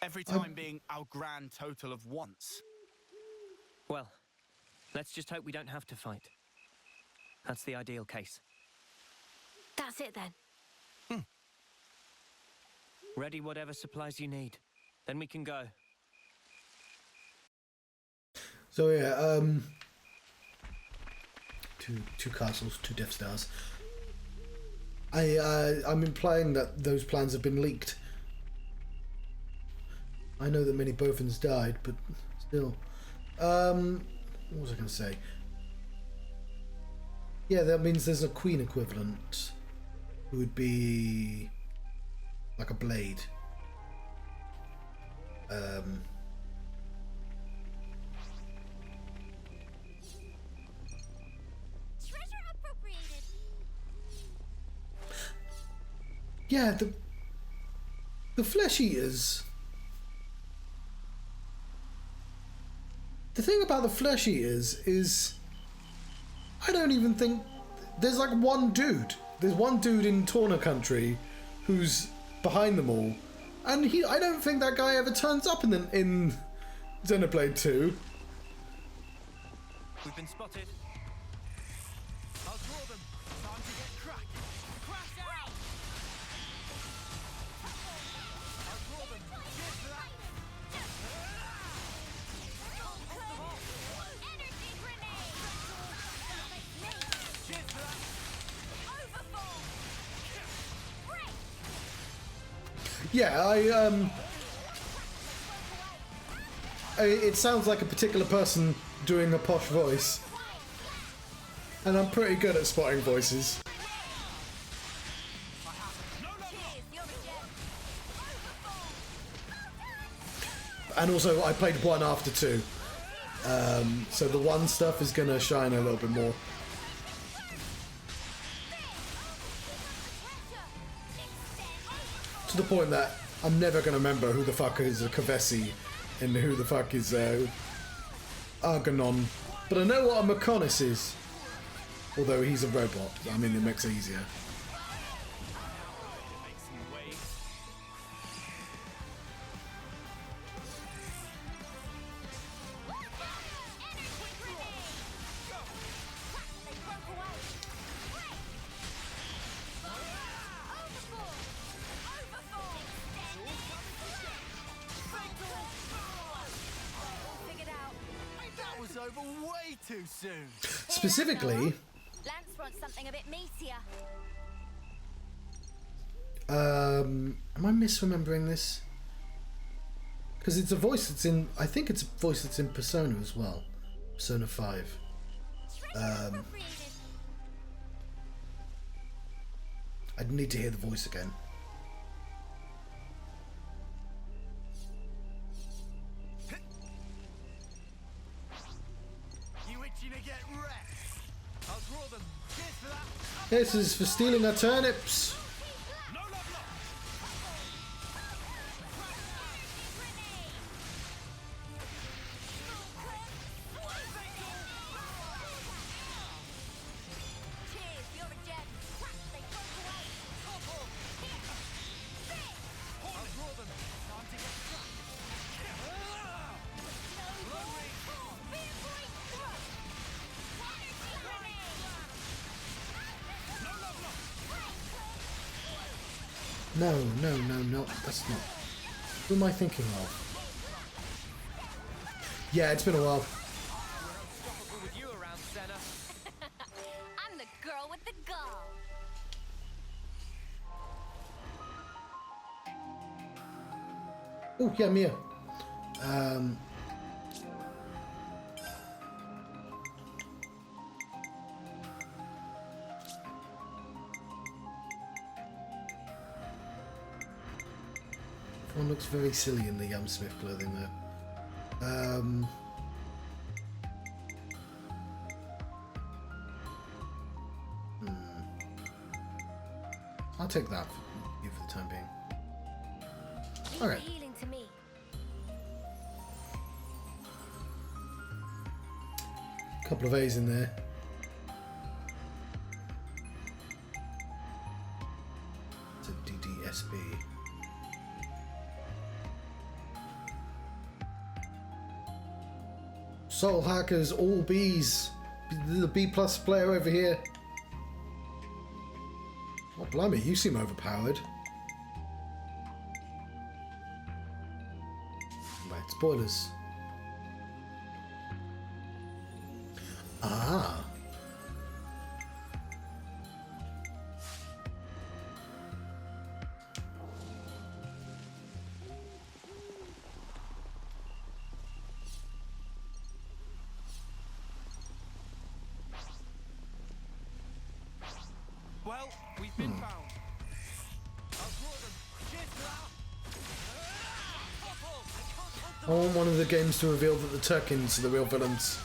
Every time being our grand total of once. Well, let's just hope we don't have to fight. That's the ideal case. That's it then. Ready whatever supplies you need. Then we can go. So yeah, two castles, two Death Stars. I'm implying that those plans have been leaked. I know that many Bothans died, but still. What was I going to say? Yeah, that means there's a Queen equivalent who would be like a blade. Treasure appropriated. Yeah, the flesh eaters. The thing about the flesh eaters is, I don't even think there's like one dude. There's one dude in Torna country who's behind them all, and I don't think that guy ever turns up in Xenoblade 2. We've been spotted. I'll draw them. Time to get cracked. Crash out! I'll draw them. Cheers for that. Energy grenade. Cheers for that. Overfall. Break. Yeah, it sounds like a particular person doing a posh voice, and I'm pretty good at spotting voices. And also, I played 1 after 2, so the 1 stuff is gonna shine a little bit more. To the point that I'm never going to remember who the fuck is a Kavesi and who the fuck is Argonon. But I know what a Mechonis is. Although he's a robot. I mean, it makes it easier. Over way too soon. Specifically, Lance wants something a bit meatier. am I misremembering this? Because it's a voice that's in, I think it's a voice that's in Persona as well. Persona 5. I'd need to hear the voice again. This is for stealing our turnips. No, no, no, no. That's not. Who am I thinking of? Yeah, it's been a while. I'm the girl with the gall. Oh, yeah, Mia. Everyone looks very silly in the Smith clothing, though. I'll take that for you for the time being. Okay. Healing to me. Couple of A's in there. It's a DDSB. Soul Hackers, all B's. The B+ player over here. Oh, blimey, you seem overpowered. Right, spoilers. Ah. Well, we've been found. I want one of the games to reveal that the Turkins are the real villains.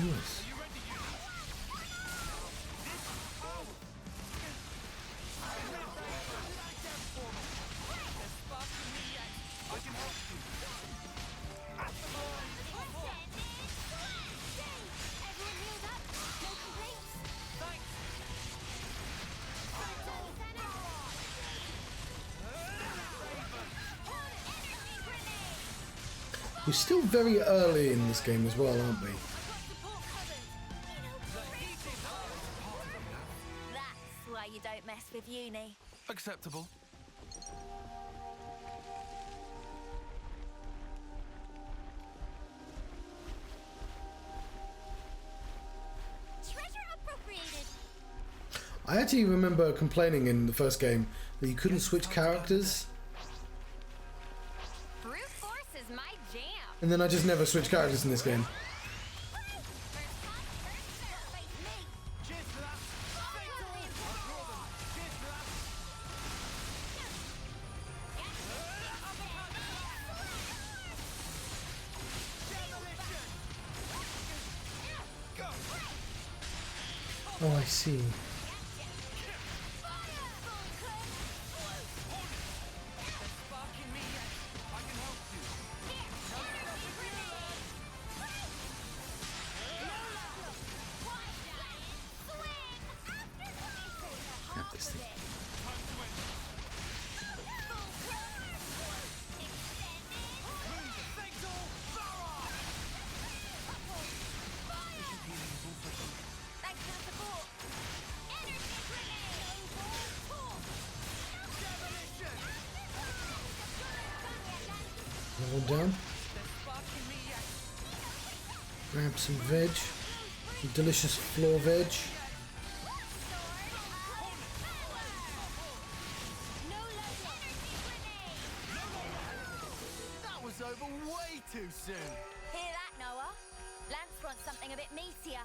Nice. We're still very early in this game as well, aren't we? That's why you don't mess with uni. Acceptable. Treasure appropriated. I actually remember complaining in the first game that you couldn't switch characters, Brute force is my jam. and then I just never switched characters in this game. Oh, I see. Have this thing. Thanks for the support. Energy grenade. Another one down. Grab some veg. Some delicious floor veg. That was over way too soon. Hear that, Noah? Lance wants something a bit meatier.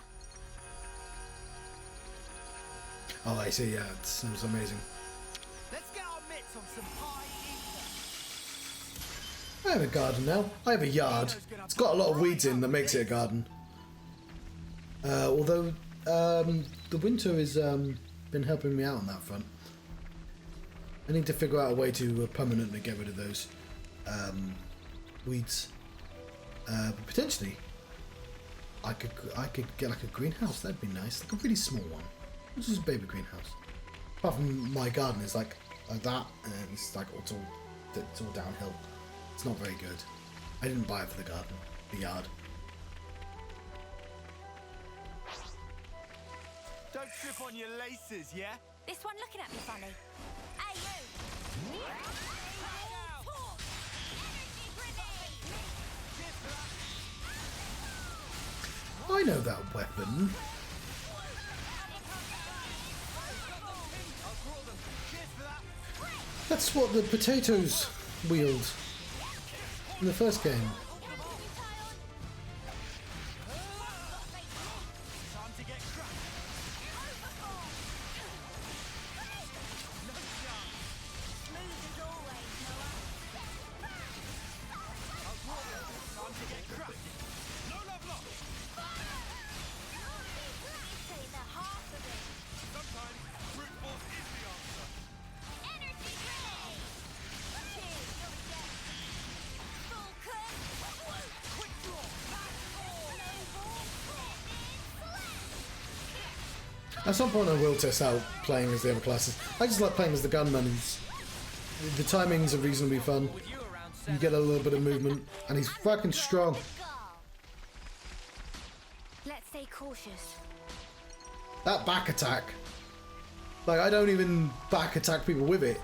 Oh, I see. Yeah, it sounds amazing. Let's get our mitts on some pie I have a garden now. I have a yard. It's got a lot of weeds in that makes it a garden. Although the winter has been helping me out on that front. I need to figure out a way to permanently get rid of those weeds. But potentially, I could get like a greenhouse. That'd be nice, like a really small one. Just a baby greenhouse. Apart from my garden is like that, and it's like it's all downhill. It's not very good. I didn't buy it for the garden, the yard. Don't trip on your laces, yeah? This one looking at me funny. Hey, you! I know that weapon. That's what the potatoes wield in the first game. At some point I will test out playing as the other classes. I just like playing as the gunman. The timings are reasonably fun. You get a little bit of movement, and he's fucking strong. Let's stay cautious. That back attack, like I don't even back attack people with it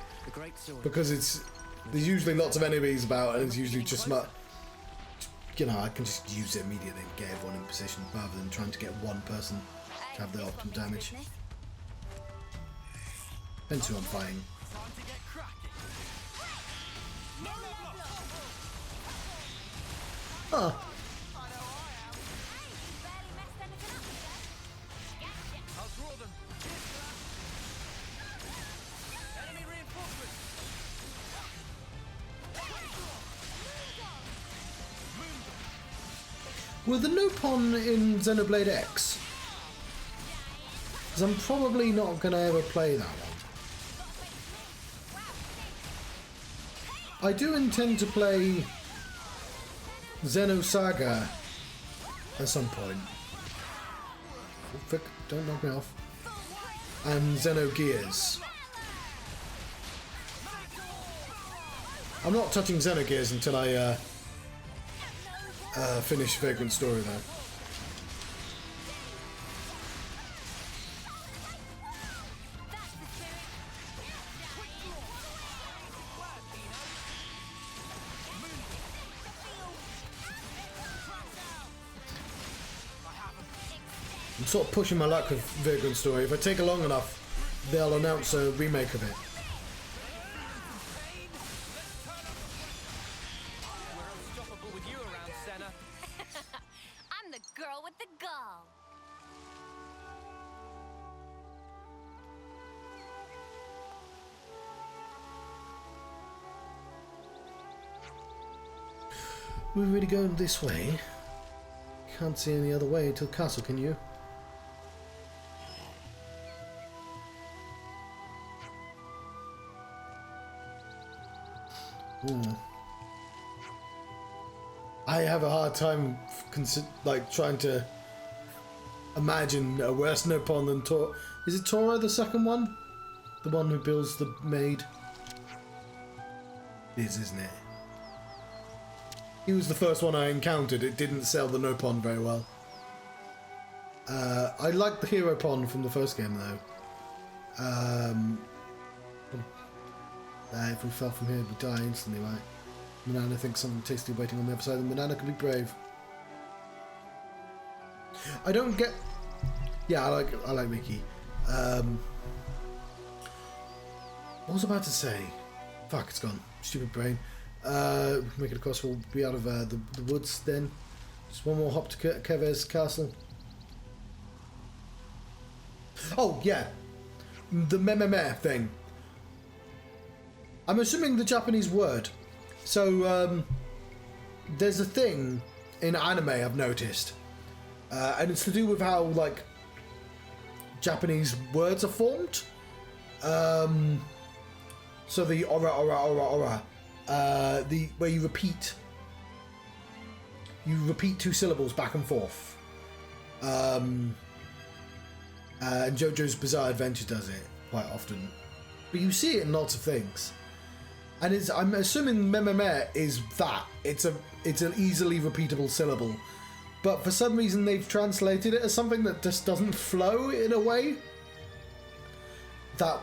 because there's usually lots of enemies about, and it's usually just I can just use it immediately and get everyone in position rather than trying to get one person to have the optimal damage. Depends who I'm fighting. Huh. Were the Nopon in Xenoblade X? Because I'm probably not going to ever play that one. I do intend to play Xenosaga at some point. Oh, frick, don't knock me off. And Xenogears. I'm not touching Xenogears until I finish Vagrant Story though. I'm sort of pushing my luck with Vagrant Story. If I take it long enough, they'll announce a remake of it. I'm the girl with the gall. We're really going this way. Can't see any other way to the castle, can you? I have a hard time trying to imagine a worse Nopon than Tor. Is it Tora, the second one? The one who builds the maid? It is, isn't it? He was the first one I encountered. It didn't sell the Nopon very well. I liked the Hero Pon from the first game though. If we fell from here, we'd die instantly, right? Banana thinks something tasty waiting on the other side, and Banana can be brave. I don't get. Yeah, I like Mickey. What was I about to say? Fuck, it's gone. Stupid brain. Make it across. We'll be out of the woods then. Just one more hop to Kevez's castle. Oh yeah, the mememe thing. I'm assuming the Japanese word. So there's a thing in anime I've noticed, and it's to do with how like Japanese words are formed. So the ora, where you repeat two syllables back and forth. And JoJo's Bizarre Adventure does it quite often. But you see it in lots of things. And I'm assuming Mememe is that. It's an easily repeatable syllable. But for some reason they've translated it as something that just doesn't flow in a way that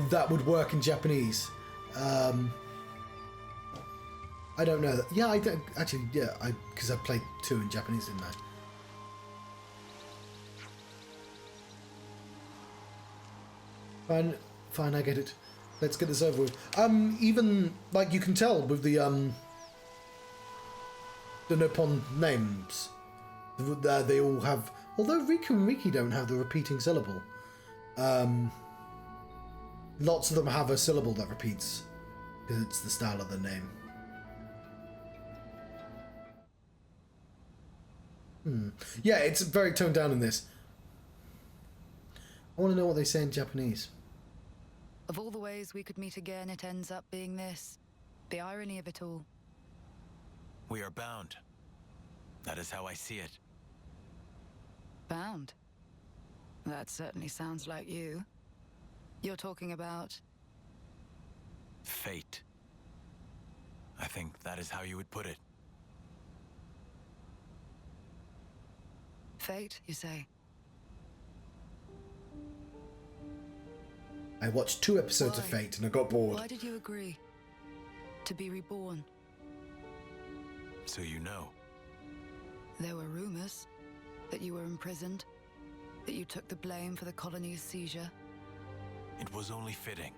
that would work in Japanese. I don't know. Yeah, I don't actually. Yeah, because I played 2 in Japanese, didn't I? Fine, I get it. Let's get this over with. Even like you can tell with the Nippon names, they all have. Although Riku and Riki don't have the repeating syllable, lots of them have a syllable that repeats because it's the style of the name. Yeah, it's very toned down in this. I want to know what they say in Japanese. Of all the ways we could meet again, it ends up being this. The irony of it all. We are bound. That is how I see it. Bound? That certainly sounds like you. You're talking about... Fate. I think that is how you would put it. Fate, you say? I watched 2 episodes of Fate and I got bored. Why did you agree to be reborn? So you know. There were rumors that you were imprisoned, that you took the blame for the colony's seizure. It was only fitting.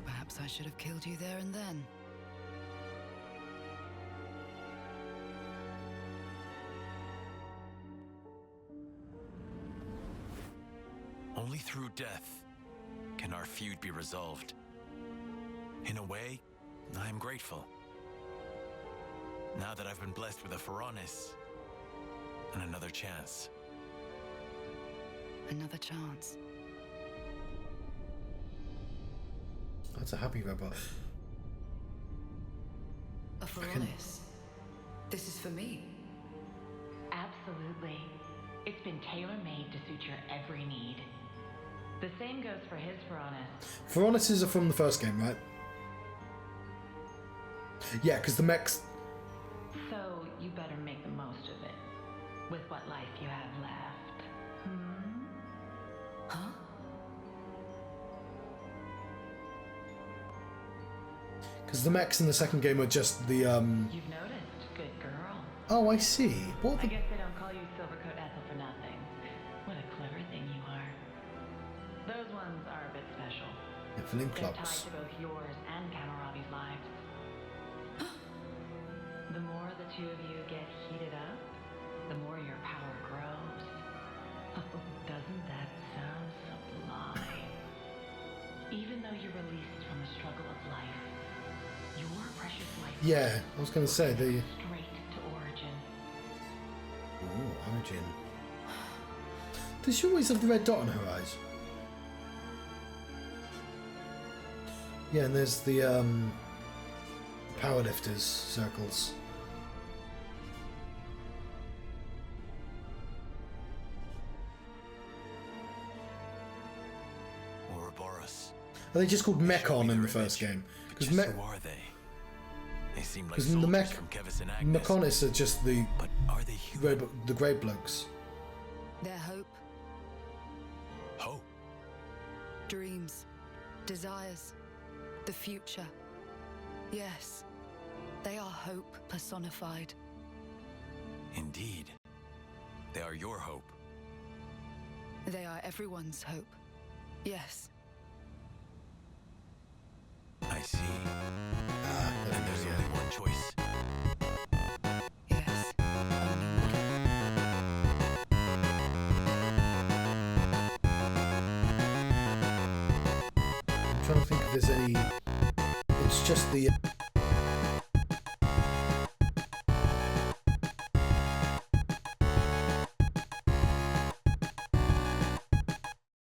Perhaps I should have killed you there and then. Only through death can our feud be resolved. In a way, I am grateful. Now that I've been blessed with a Pharaonis and another chance. Another chance. That's a happy robot. A Pharaonis? This is for me. Absolutely. It's been tailor-made to suit your every need. The same goes for his Pharaonis. Pharaonises are from the first game, right? Yeah, because the mechs... So you better make the most of it. With what life you have left. Huh? Because the mechs in the second game are just the, You've noticed, good girl. Oh, I see. What I the... guess they don't call you Silvercoat Ethel for nothing. What a clever thing you are. Those ones are a bit special. Flame They're tied clocks. to both yours and Kamarabi's lives. The more the two of you get heated up, the more your power grows. Oh, doesn't that sound sublime? Even though you're released from the struggle of life, your precious life... Yeah, I was going to say, the... Straight to Origin. Ooh, Origin. Does she always have the red dot on her eyes? Yeah, and there's the, powerlifters circles. Ouroboros. Are they just called Mechon in the first game? Because who are they? They seem like the soldiers Mech from Kevis and Agnes. Mechonis are just the... But are they human? The grey blokes. Their hope. Hope? Dreams. Desires. The future. Yes. They are hope personified. Indeed. They are your hope. They are everyone's hope. Yes. I see. And there's only one choice. Yes. I'm trying to think if there's any... It's just the...